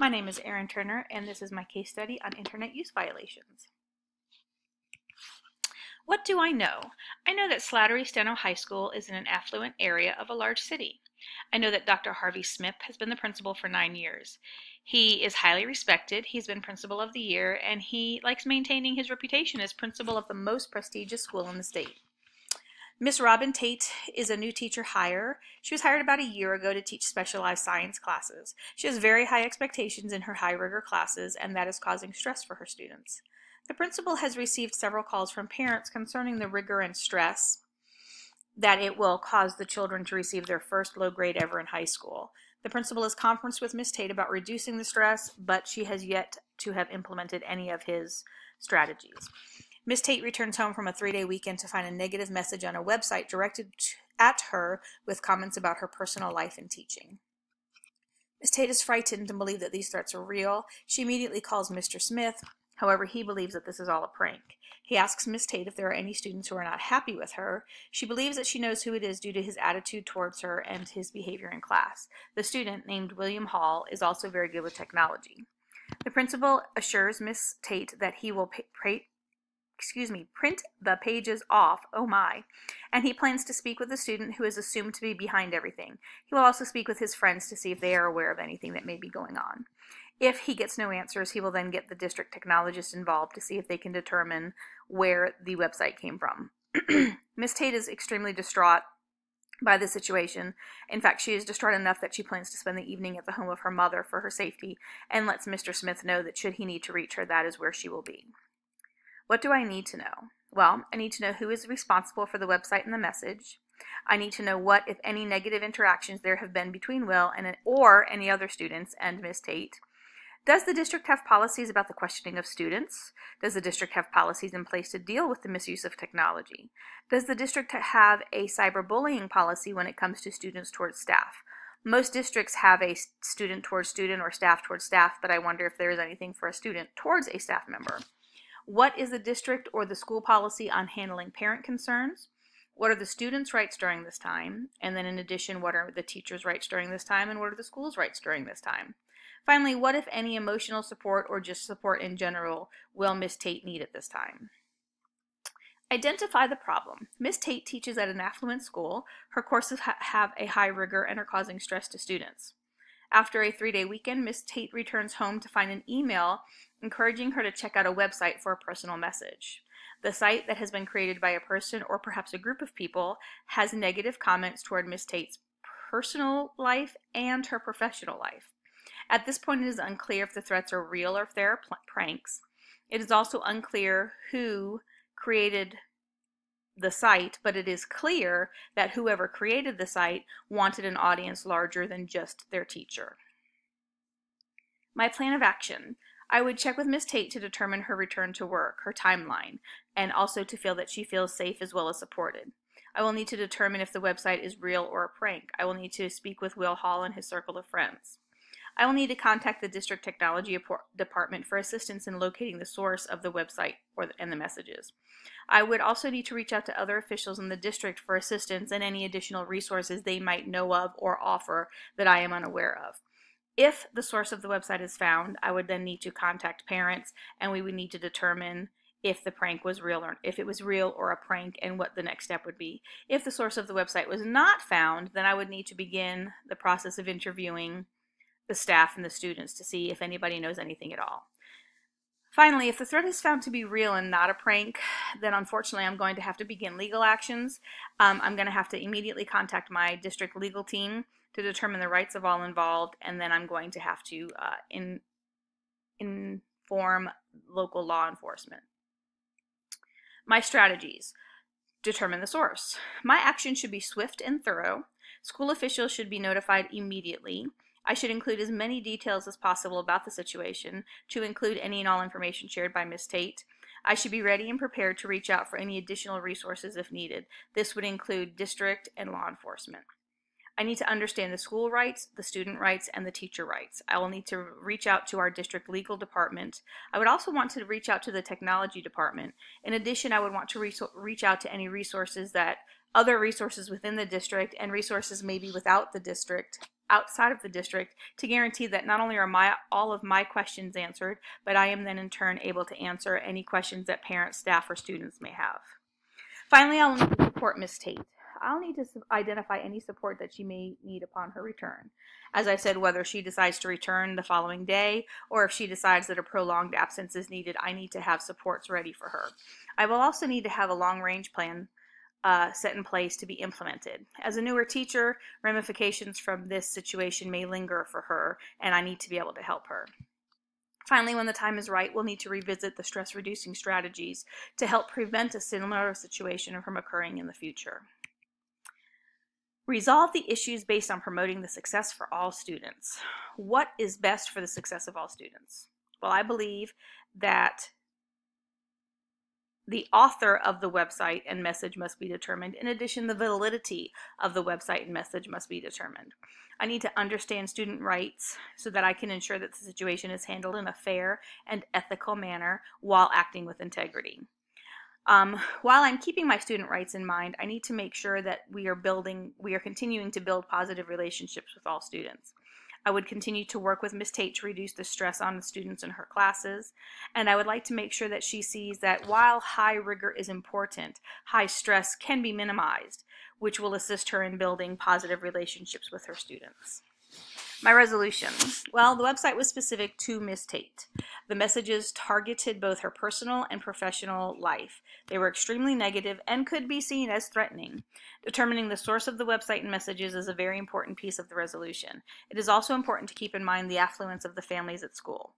My name is Erin Turner, and this is my case study on internet use violations. What do I know? I know that Slattery Steno High School is in an affluent area of a large city. I know that Dr. Harvey Smith has been the principal for 9 years. He is highly respected, he's been principal of the year, and he likes maintaining his reputation as principal of the most prestigious school in the state. Miss Robin Tate is a new teacher hire. She was hired about a year ago to teach specialized science classes. She has very high expectations in her high rigor classes, and that is causing stress for her students. The principal has received several calls from parents concerning the rigor and stress that it will cause the children to receive their first low grade ever in high school. The principal has conferenced with Miss Tate about reducing the stress, but she has yet to have implemented any of his strategies. Miss Tate returns home from a 3-day weekend to find a negative message on a website directed at her with comments about her personal life and teaching. Miss Tate is frightened and believes that these threats are real. She immediately calls Mr. Smith. However, he believes that this is all a prank. He asks Miss Tate if there are any students who are not happy with her. She believes that she knows who it is due to his attitude towards her and his behavior in class. The student, named William Hall, is also very good with technology. The principal assures Miss Tate that he will print the pages off, oh my, and he plans to speak with the student who is assumed to be behind everything. He will also speak with his friends to see if they are aware of anything that may be going on. If he gets no answers, he will then get the district technologist involved to see if they can determine where the website came from. Miss Tate is extremely distraught by the situation. In fact, she is distraught enough that she plans to spend the evening at the home of her mother for her safety and lets Mr. Smith know that should he need to reach her, that is where she will be. What do I need to know? Well, I need to know who is responsible for the website and the message. I need to know what, if any, negative interactions there have been between Will or any other students and Miss Tate. Does the district have policies about the questioning of students? Does the district have policies in place to deal with the misuse of technology? Does the district have a cyberbullying policy when it comes to students towards staff? Most districts have a student towards student or staff towards staff, but I wonder if there is anything for a student towards a staff member. What is the district or the school policy on handling parent concerns? What are the students' rights during this time? And then in addition, what are the teachers' rights during this time, and what are the school's rights during this time? Finally, what, if any, emotional support or just support in general will Miss Tate need at this time? Identify the problem. Miss Tate teaches at an affluent school. Her courses have a high rigor and are causing stress to students. After a 3-day weekend, Miss Tate returns home to find an email encouraging her to check out a website for a personal message. The site that has been created by a person or perhaps a group of people has negative comments toward Miss Tate's personal life and her professional life. At this point, it is unclear if the threats are real or if they are pranks. It is also unclear who created the site, but it is clear that whoever created the site wanted an audience larger than just their teacher. My plan of action. I would check with Miss Tate to determine her return to work, her timeline, and also to feel that she feels safe as well as supported. I will need to determine if the website is real or a prank. I will need to speak with Will Hall and his circle of friends. I will need to contact the district technology department for assistance in locating the source of the website and the messages. I would also need to reach out to other officials in the district for assistance and any additional resources they might know of or offer that I am unaware of. If the source of the website is found, I would then need to contact parents, and we would need to determine if the prank was real or if it was real or a prank and what the next step would be. If the source of the website was not found, then I would need to begin the process of interviewing the staff and the students to see if anybody knows anything at all. Finally, if the threat is found to be real and not a prank, then unfortunately I'm going to have to begin legal actions. I'm going to have to immediately contact my district legal team to determine the rights of all involved, and then I'm going to have to inform local law enforcement. My strategies. Determine the source. My action should be swift and thorough. School officials should be notified immediately. I should include as many details as possible about the situation, to include any and all information shared by Miss Tate. I should be ready and prepared to reach out for any additional resources if needed. This would include district and law enforcement. I need to understand the school rights, the student rights, and the teacher rights. I will need to reach out to our district legal department. I would also want to reach out to the technology department. In addition, I would want to reach out to any resources other resources within the district and resources maybe without the district outside of the district to guarantee that not only are all of my questions answered, but I am then in turn able to answer any questions that parents, staff, or students may have. Finally, I'll need to support Miss Tate. I'll need to identify any support that she may need upon her return. As I said, whether she decides to return the following day or if she decides that a prolonged absence is needed, I need to have supports ready for her. I will also need to have a long-range plan set in place to be implemented. As a newer teacher, ramifications from this situation may linger for her, and I need to be able to help her. Finally, when the time is right, we'll need to revisit the stress-reducing strategies to help prevent a similar situation from occurring in the future. Resolve the issues based on promoting the success for all students. What is best for the success of all students? Well, I believe that the author of the website and message must be determined. In addition, the validity of the website and message must be determined. I need to understand student rights so that I can ensure that the situation is handled in a fair and ethical manner while acting with integrity. While I'm keeping my student rights in mind, I need to make sure that we are continuing to build positive relationships with all students. I would continue to work with Ms. Tate to reduce the stress on the students in her classes, and I would like to make sure that she sees that while high rigor is important, high stress can be minimized, which will assist her in building positive relationships with her students. My resolution. Well, the website was specific to Ms. Tate. The messages targeted both her personal and professional life. They were extremely negative and could be seen as threatening. Determining the source of the website and messages is a very important piece of the resolution. It is also important to keep in mind the affluence of the families at school.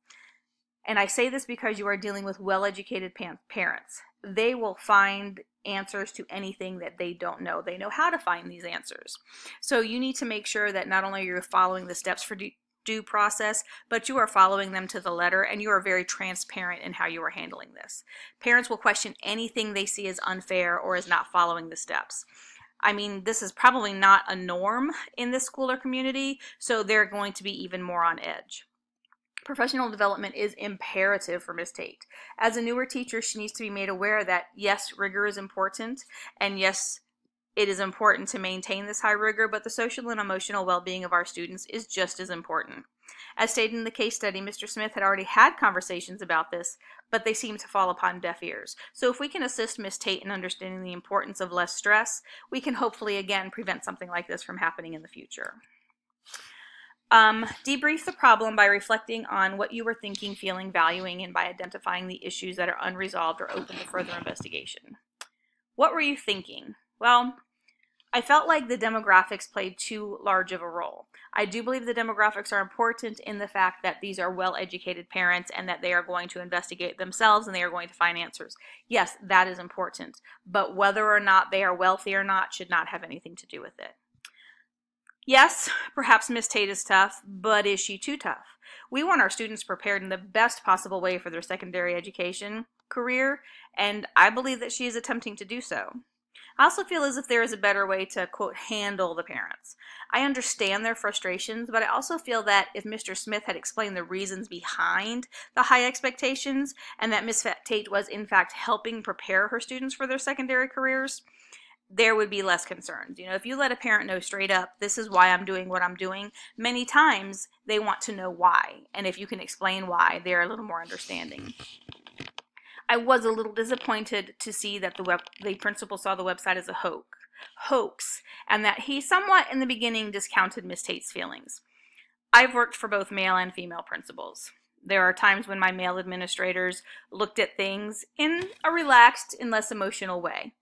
And I say this because you are dealing with well-educated parents. They will find answers to anything that they don't know. They know how to find these answers. So you need to make sure that not only you're following the steps for due process, but you are following them to the letter, and you are very transparent in how you are handling this. Parents will question anything they see as unfair or as not following the steps. I mean, this is probably not a norm in this school or community, so they're going to be even more on edge. Professional development is imperative for Ms. Tate. As a newer teacher, she needs to be made aware that yes, rigor is important, and yes, it is important to maintain this high rigor, but the social and emotional well-being of our students is just as important. As stated in the case study, Mr. Smith had already had conversations about this, but they seem to fall upon deaf ears. So if we can assist Ms. Tate in understanding the importance of less stress, we can hopefully, again, prevent something like this from happening in the future. Debrief the problem by reflecting on what you were thinking, feeling, valuing, and by identifying the issues that are unresolved or open to further investigation. What were you thinking? Well, I felt like the demographics played too large of a role. I do believe the demographics are important in the fact that these are well-educated parents and that they are going to investigate themselves and they are going to find answers. Yes, that is important, but whether or not they are wealthy or not should not have anything to do with it. Yes, perhaps Ms. Tate is tough, but is she too tough? We want our students prepared in the best possible way for their secondary education career, and I believe that she is attempting to do so. I also feel as if there is a better way to, quote, handle the parents. I understand their frustrations, but I also feel that if Mr. Smith had explained the reasons behind the high expectations and that Ms. Tate was, in fact, helping prepare her students for their secondary careers, there would be less concerns. You know, if you let a parent know straight up, this is why I'm doing what I'm doing, many times they want to know why. And if you can explain why, they're a little more understanding. I was a little disappointed to see that the principal saw the website as a hoax, and that he somewhat in the beginning discounted Ms. Tate's feelings. I've worked for both male and female principals. There are times when my male administrators looked at things in a relaxed and less emotional way.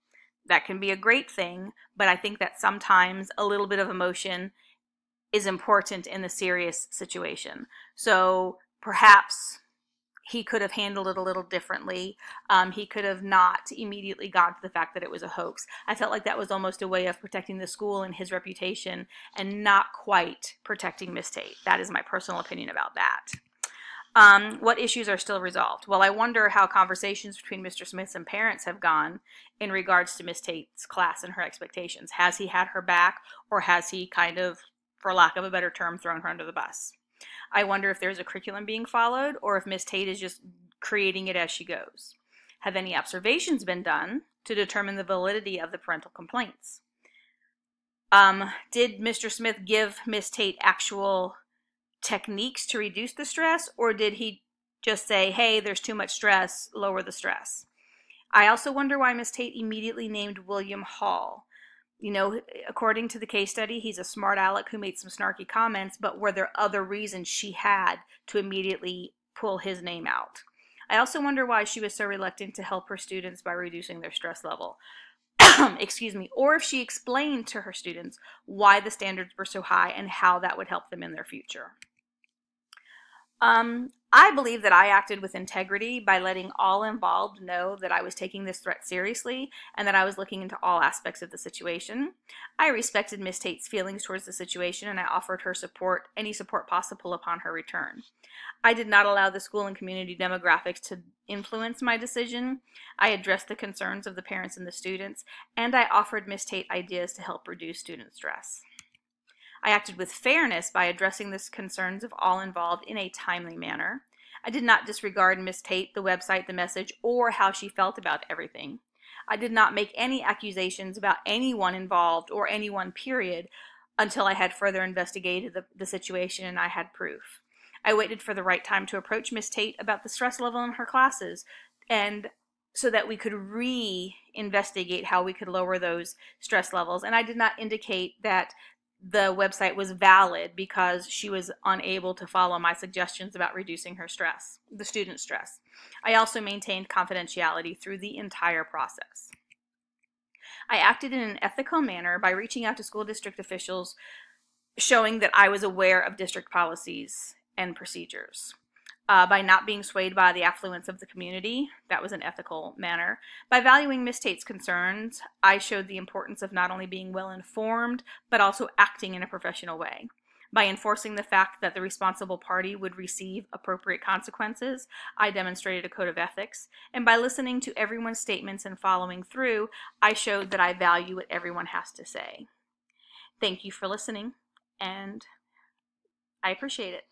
That can be a great thing, but I think that sometimes a little bit of emotion is important in a serious situation. So perhaps he could have handled it a little differently. He could have not immediately gone to the fact that it was a hoax. I felt like that was almost a way of protecting the school and his reputation and not quite protecting Miss Tate. That is my personal opinion about that. What issues are still resolved? Well, I wonder how conversations between Mr. Smith and parents have gone in regards to Miss Tate's class and her expectations. Has he had her back, or has he kind of, for lack of a better term, thrown her under the bus? I wonder if there's a curriculum being followed, or if Miss Tate is just creating it as she goes. Have any observations been done to determine the validity of the parental complaints? Did Mr. Smith give Miss Tate actual techniques to reduce the stress, or did he just say, hey, there's too much stress, lower the stress? I also wonder why Miss Tate immediately named William Hall. You know, according to the case study, he's a smart aleck who made some snarky comments, but were there other reasons she had to immediately pull his name out? I also wonder why she was so reluctant to help her students by reducing their stress level. Excuse me, or if she explained to her students why the standards were so high and how that would help them in their future. I believe that I acted with integrity by letting all involved know that I was taking this threat seriously and that I was looking into all aspects of the situation. I respected Miss Tate's feelings towards the situation, and I offered her support, any support possible, upon her return. I did not allow the school and community demographics to influence my decision. I addressed the concerns of the parents and the students, and I offered Miss Tate ideas to help reduce student stress. I acted with fairness by addressing the concerns of all involved in a timely manner. I did not disregard Miss Tate, the website, the message, or how she felt about everything. I did not make any accusations about anyone involved or anyone, period, until I had further investigated the situation and I had proof. I waited for the right time to approach Miss Tate about the stress level in her classes, and so that we could re-investigate how we could lower those stress levels. And I did not indicate that the website was valid because she was unable to follow my suggestions about reducing her stress, the student stress. I also maintained confidentiality through the entire process. I acted in an ethical manner by reaching out to school district officials, showing that I was aware of district policies and procedures. By not being swayed by the affluence of the community, that was an ethical manner. By valuing Miss Tate's concerns, I showed the importance of not only being well informed, but also acting in a professional way. By enforcing the fact that the responsible party would receive appropriate consequences, I demonstrated a code of ethics. And by listening to everyone's statements and following through, I showed that I value what everyone has to say. Thank you for listening, and I appreciate it.